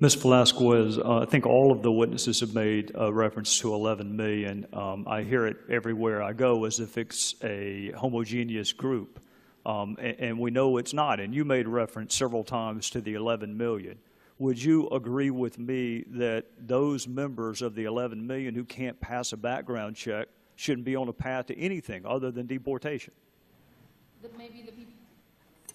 Ms. Velasquez, I think all of the witnesses have made reference to 11 million. I hear it everywhere I go as if it's a homogeneous group, and we know it's not. And you made reference several times to the 11 million. Would you agree with me that those members of the 11 million who can't pass a background check shouldn't be on a path to anything other than deportation?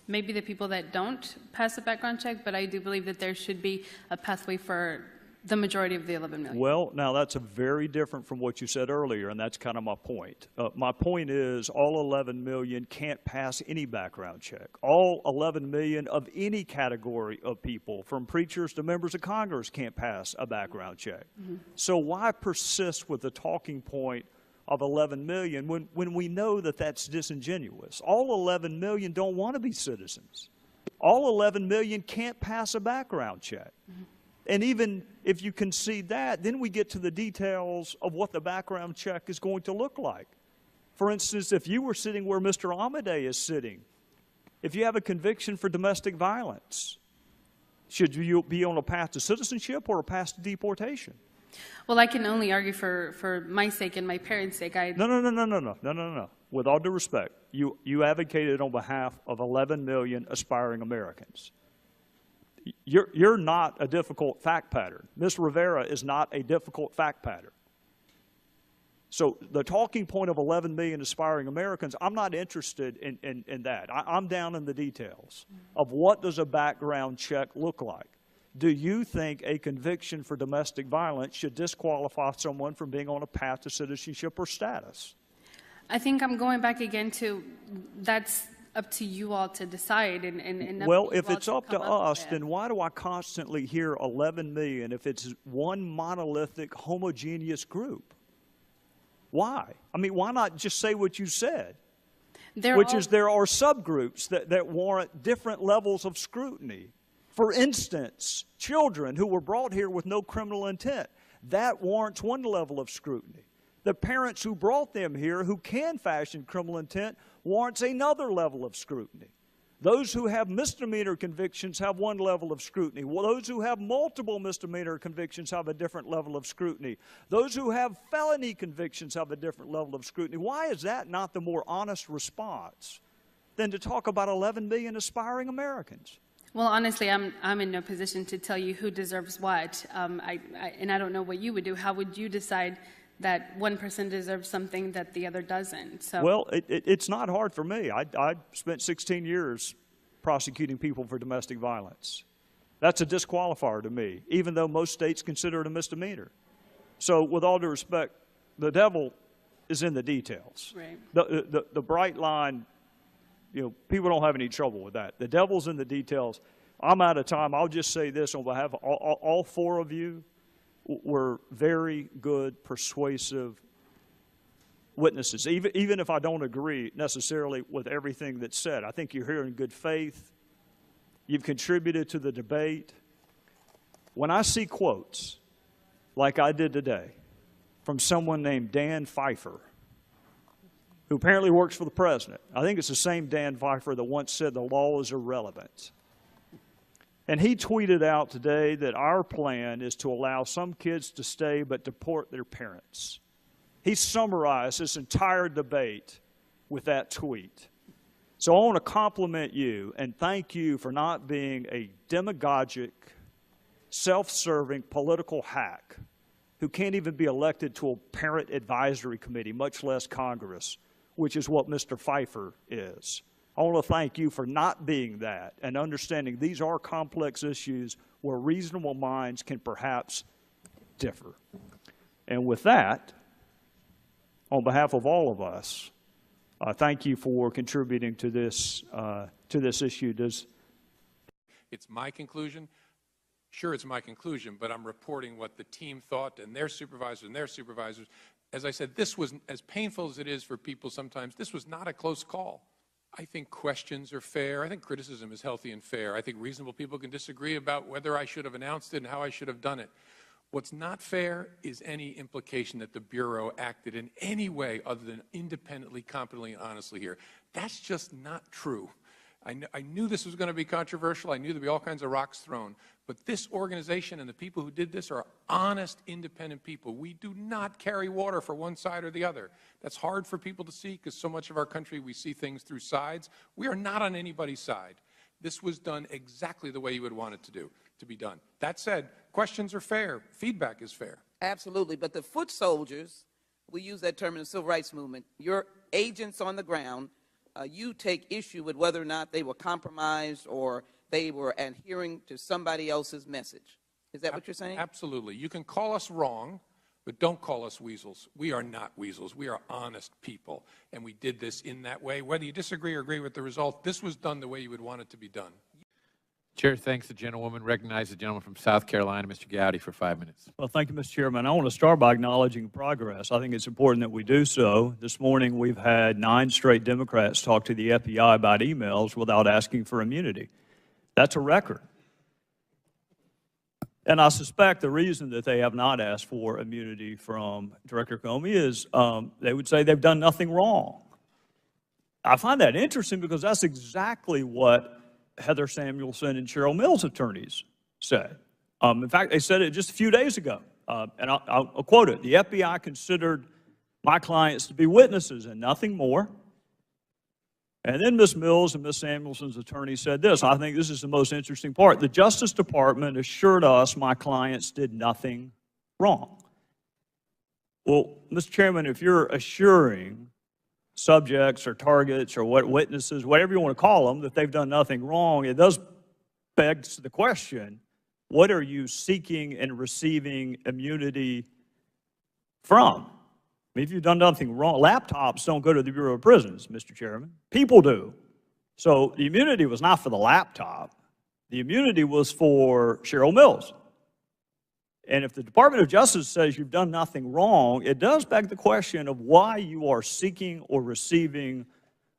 Maybe the people that don't pass a background check, but I do believe that there should be a pathway for the majority of the 11 million. Well, now that's a very different from what you said earlier, and that's kind of my point. My point is all 11 million can't pass any background check. All 11 million of any category of people, from preachers to members of Congress, can't pass a background check. Mm-hmm. So why persist with the talking point of 11 million when we know that that's disingenuous? All 11 million don't want to be citizens. All 11 million can't pass a background check. Mm-hmm. And even if you concede that, then we get to the details of what the background check is going to look like. For instance, if you were sitting where Mr. Amade is sitting, if you have a conviction for domestic violence, should you be on a path to citizenship or a path to deportation? Well, I can only argue for my sake and my parents' sake. No. With all due respect, you advocated on behalf of 11 million aspiring Americans. You're not a difficult fact pattern. Ms. Rivera is not a difficult fact pattern. So the talking point of 11 million aspiring Americans, I'm not interested in that. I'm down in the details of what does a background check look like. Do you think a conviction for domestic violence should disqualify someone from being on a path to citizenship or status? I think I'm going back again to that's up to you all to decide. Well, if it's up to us, then why do I constantly hear 11 million if it's one monolithic, homogeneous group? Why? I mean, why not just say what you said, which is there are subgroups that warrant different levels of scrutiny. For instance, children who were brought here with no criminal intent, that warrants one level of scrutiny. The parents who brought them here who can fashion criminal intent warrants another level of scrutiny. Those who have misdemeanor convictions have one level of scrutiny. Well, those who have multiple misdemeanor convictions have a different level of scrutiny. Those who have felony convictions have a different level of scrutiny. Why is that not the more honest response than to talk about 11 million aspiring Americans? Well, honestly, I'm in no position to tell you who deserves what, and I don't know what you would do. How would you decide that one person deserves something that the other doesn't? So, well, it's not hard for me. I spent 16 years prosecuting people for domestic violence. That's a disqualifier to me, even though most states consider it a misdemeanor. So with all due respect, the devil is in the details. Right. The bright line, you know, people don't have any trouble with that. The devil's in the details. I'm out of time. I'll just say this on behalf of all four of you were very good, persuasive witnesses, even if I don't agree necessarily with everything that's said. I think you're here in good faith. You've contributed to the debate. When I see quotes like I did today from someone named Dan Pfeiffer, who apparently works for the president. I think it's the same Dan Pfeiffer that once said the law is irrelevant. And he tweeted out today that our plan is to allow some kids to stay but deport their parents. He summarized this entire debate with that tweet. So I want to compliment you and thank you for not being a demagogic, self-serving political hack who can't even be elected to a parent advisory committee, much less Congress, which is what Mr. Pfeiffer is. I want to thank you for not being that and understanding these are complex issues where reasonable minds can perhaps differ. And with that, on behalf of all of us, thank you for contributing to this issue. It's my conclusion. Sure, it's my conclusion, but I'm reporting what the team thought and their supervisors. As I said, this was, as painful as it is for people sometimes, this was not a close call. I think questions are fair. I think criticism is healthy and fair. I think reasonable people can disagree about whether I should have announced it and how I should have done it. What's not fair is any implication that the Bureau acted in any way other than independently, competently, and honestly here. That's just not true. I knew this was going to be controversial. I knew there'd be all kinds of rocks thrown. But this organization and the people who did this are honest, independent people. We do not carry water for one side or the other. That's hard for people to see because so much of our country, we see things through sides. We are not on anybody's side. This was done exactly the way you would want it to be done. That said, questions are fair. Feedback is fair. Absolutely. But the foot soldiers, we use that term in the civil rights movement, your agents on the ground, you take issue with whether or not they were compromised or they were adhering to somebody else's message. Is that what you're saying? Absolutely. You can call us wrong, but don't call us weasels. We are not weasels. We are honest people, and we did this in that way. Whether you disagree or agree with the result, this was done the way you would want it to be done. Chair thanks the gentlewoman. Recognize the gentleman from South Carolina, Mr. Gowdy, for 5 minutes. Well, thank you, Mr. Chairman. I want to start by acknowledging progress. I think it's important that we do so. This morning, we've had 9 straight Democrats talk to the FBI about emails without asking for immunity. That's a record. And I suspect the reason that they have not asked for immunity from Director Comey is they would say they've done nothing wrong. I find that interesting because that's exactly what Heather Samuelson and Cheryl Mills' attorneys said. In fact, they said it just a few days ago, and I'll quote it. The FBI considered my clients to be witnesses and nothing more. And then Ms. Mills and Ms. Samuelson's attorney said this. I think this is the most interesting part. The Justice Department assured us my clients did nothing wrong. Well, Mr. Chairman, if you're assuring subjects or targets or what witnesses, whatever you want to call them, that they've done nothing wrong, it does beg the question, what are you seeking and receiving immunity from? I mean, if you've done nothing wrong, laptops don't go to the Bureau of Prisons, Mr. Chairman. People do. So the immunity was not for the laptop. The immunity was for Cheryl Mills. And if the Department of Justice says you've done nothing wrong, it does beg the question of why you are seeking or receiving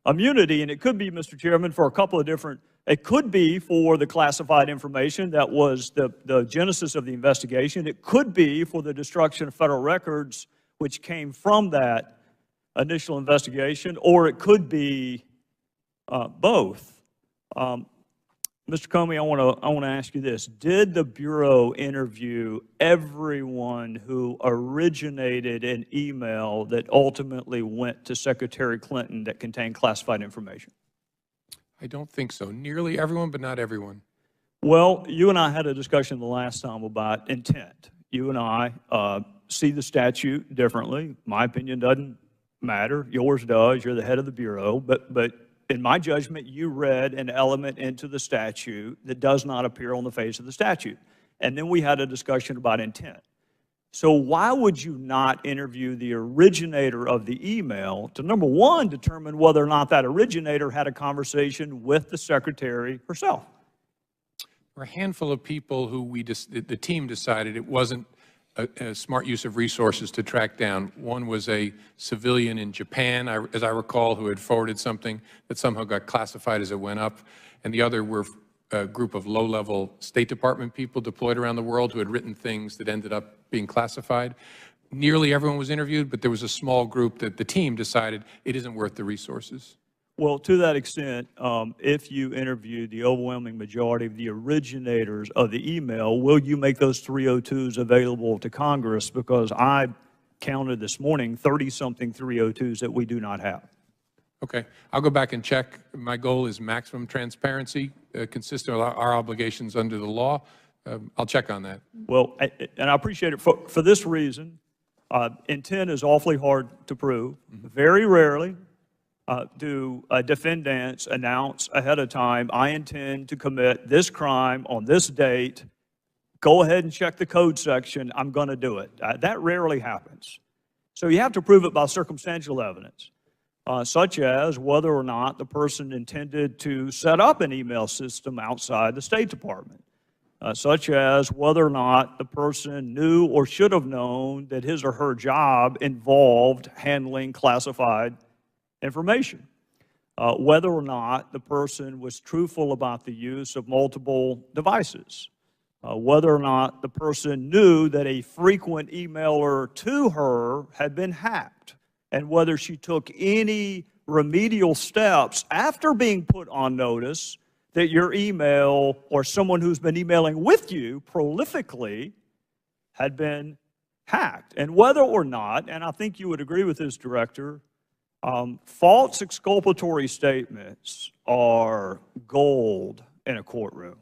immunity. And it could be, Mr. Chairman, for a couple of different, it could be for the classified information that was the genesis of the investigation. It could be for the destruction of federal records, which came from that initial investigation, or it could be both. Mr. Comey, I want to ask you this. Did the Bureau interview everyone who originated an email that ultimately went to Secretary Clinton that contained classified information? I don't think so. Nearly everyone, but not everyone. Well, you and I had a discussion the last time about intent. You and I see the statute differently. My opinion doesn't matter. Yours does. You're the head of the Bureau. But in my judgment, you read an element into the statute that does not appear on the face of the statute. And then we had a discussion about intent. So why would you not interview the originator of the email to, number one, determine whether or not that originator had a conversation with the secretary herself? There were a handful of people who the team decided it wasn't a smart use of resources to track down. One was a civilian in Japan, as I recall, who had forwarded something that somehow got classified as it went up. And the other were a group of low-level State Department people deployed around the world who had written things that ended up being classified. Nearly everyone was interviewed, but there was a small group that the team decided it isn't worth the resources. Well, to that extent, if you interview the overwhelming majority of the originators of the email, will you make those 302s available to Congress? Because I counted this morning 30-something 302s that we do not have. Okay. I'll go back and check. My goal is maximum transparency, consistent with our obligations under the law. I'll check on that. Well, and I appreciate it for this reason. Intent is awfully hard to prove. Mm-hmm. Very rarely do defendants announce ahead of time, I intend to commit this crime on this date. Go ahead and check the code section. I'm going to do it. That rarely happens. So you have to prove it by circumstantial evidence, such as whether or not the person intended to set up an email system outside the State Department, such as whether or not the person knew or should have known that his or her job involved handling classified information, whether or not the person was truthful about the use of multiple devices, whether or not the person knew that a frequent emailer to her had been hacked, and whether she took any remedial steps after being put on notice that your email or someone who's been emailing with you prolifically had been hacked. And whether or not, and I think you would agree with this, Director, false exculpatory statements are gold in a courtroom.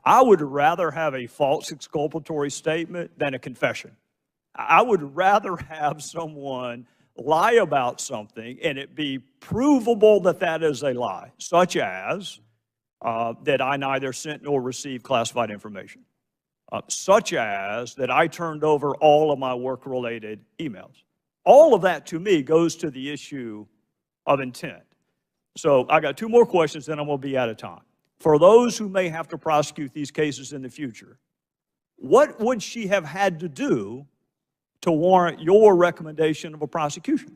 I would rather have a false exculpatory statement than a confession. I would rather have someone lie about something and it be provable that that is a lie, such as that I neither sent nor received classified information, such as that I turned over all of my work-related emails. All of that, to me, goes to the issue of intent. So I got two more questions, then I'm going to be out of time. For those who may have to prosecute these cases in the future, what would she have had to do to warrant your recommendation of a prosecution?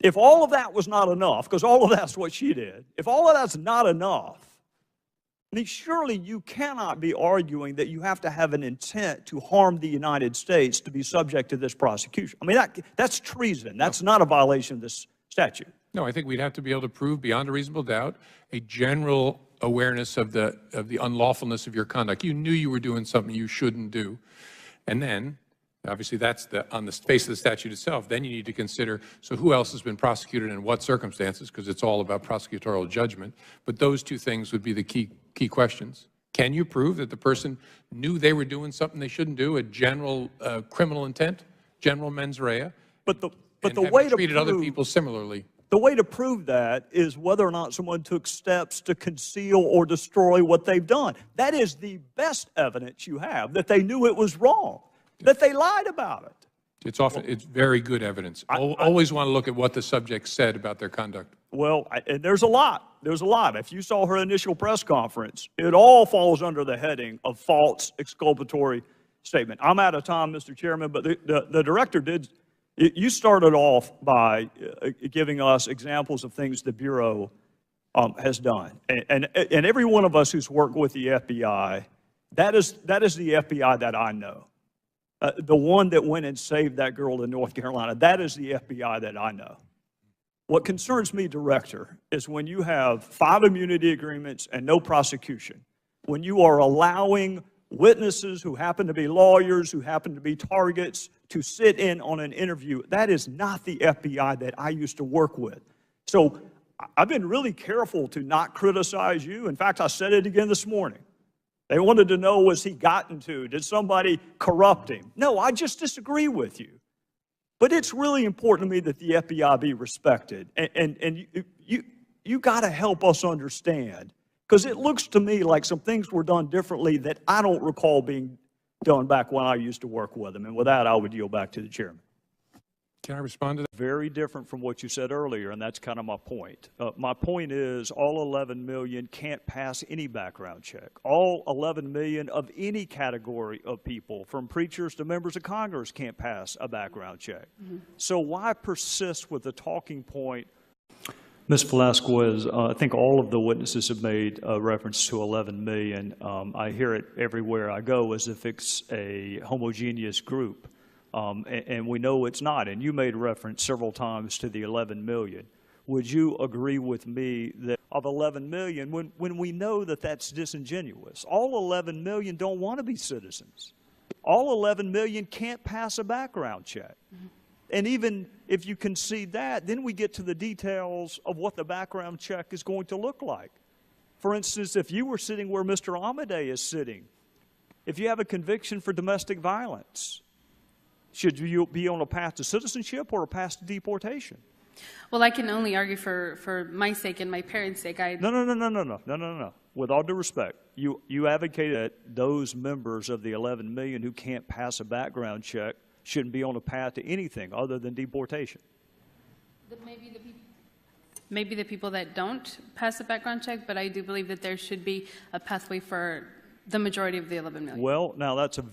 If all of that was not enough, because all of that's what she did, if all of that's not enough, I mean, surely you cannot be arguing that you have to have an intent to harm the United States to be subject to this prosecution. I mean, that's treason. That's not a violation of this statute. No, I think we'd have to be able to prove beyond a reasonable doubt a general awareness of the unlawfulness of your conduct. You knew you were doing something you shouldn't do. And then, obviously, that's on the face of the statute itself. Then you need to consider, so who else has been prosecuted and in what circumstances, because it's all about prosecutorial judgment. But those two things would be the key questions. Can you prove that the person knew they were doing something they shouldn't do, a general criminal intent, general mens rea, but the and way to treated other people similarly? The way to prove that is whether or not someone took steps to conceal or destroy what they've done. That is the best evidence you have, that they knew it was wrong, that they lied about it. It's very good evidence. Always want to look at what the subject said about their conduct. Well, and there's a lot. There's a lot. If you saw her initial press conference, it all falls under the heading of false exculpatory statement. I'm out of time, Mr. Chairman, but the director did. You started off by giving us examples of things the Bureau has done. And every one of us who's worked with the FBI, that is the FBI that I know. The one that went and saved that girl in North Carolina, that is the FBI that I know. What concerns me, Director, is when you have 5 immunity agreements and no prosecution, when you are allowing witnesses who happen to be lawyers, who happen to be targets, to sit in on an interview. That is not the FBI that I used to work with. So I've been really careful to not criticize you. In fact, I said it again this morning. They wanted to know, was he gotten to? Did somebody corrupt him? No, I just disagree with you. But it's really important to me that the FBI be respected. And you got to help us understand, because it looks to me like some things were done differently that I don't recall being done back when I used to work with them. And with that, I would yield back to the chairman. Can I respond to that? Very different from what you said earlier, and that's kind of my point. My point is all 11 million can't pass any background check. All 11 million of any category of people, from preachers to members of Congress, can't pass a background check. Mm-hmm. So why persist with the talking point? Ms. Velasquez, I think all of the witnesses have made reference to 11 million. I hear it everywhere I go as if it's a homogeneous group. And we know it's not. And you made reference several times to the 11 million. Would you agree with me that of 11 million, when we know that that's disingenuous? All 11 million don't want to be citizens. All 11 million can't pass a background check. Mm-hmm. And even if you concede that, then we get to the details of what the background check is going to look like. For instance, if you were sitting where Mr. Amade is sitting, if you have a conviction for domestic violence, should you be on a path to citizenship or a path to deportation? Well, I can only argue for my sake and my parents' sake. No. With all due respect, you advocated that those members of the 11 million who can't pass a background check shouldn't be on a path to anything other than deportation. Maybe the people that don't pass a background check, but I do believe that there should be a pathway for the majority of the 11 million. Well, now that's a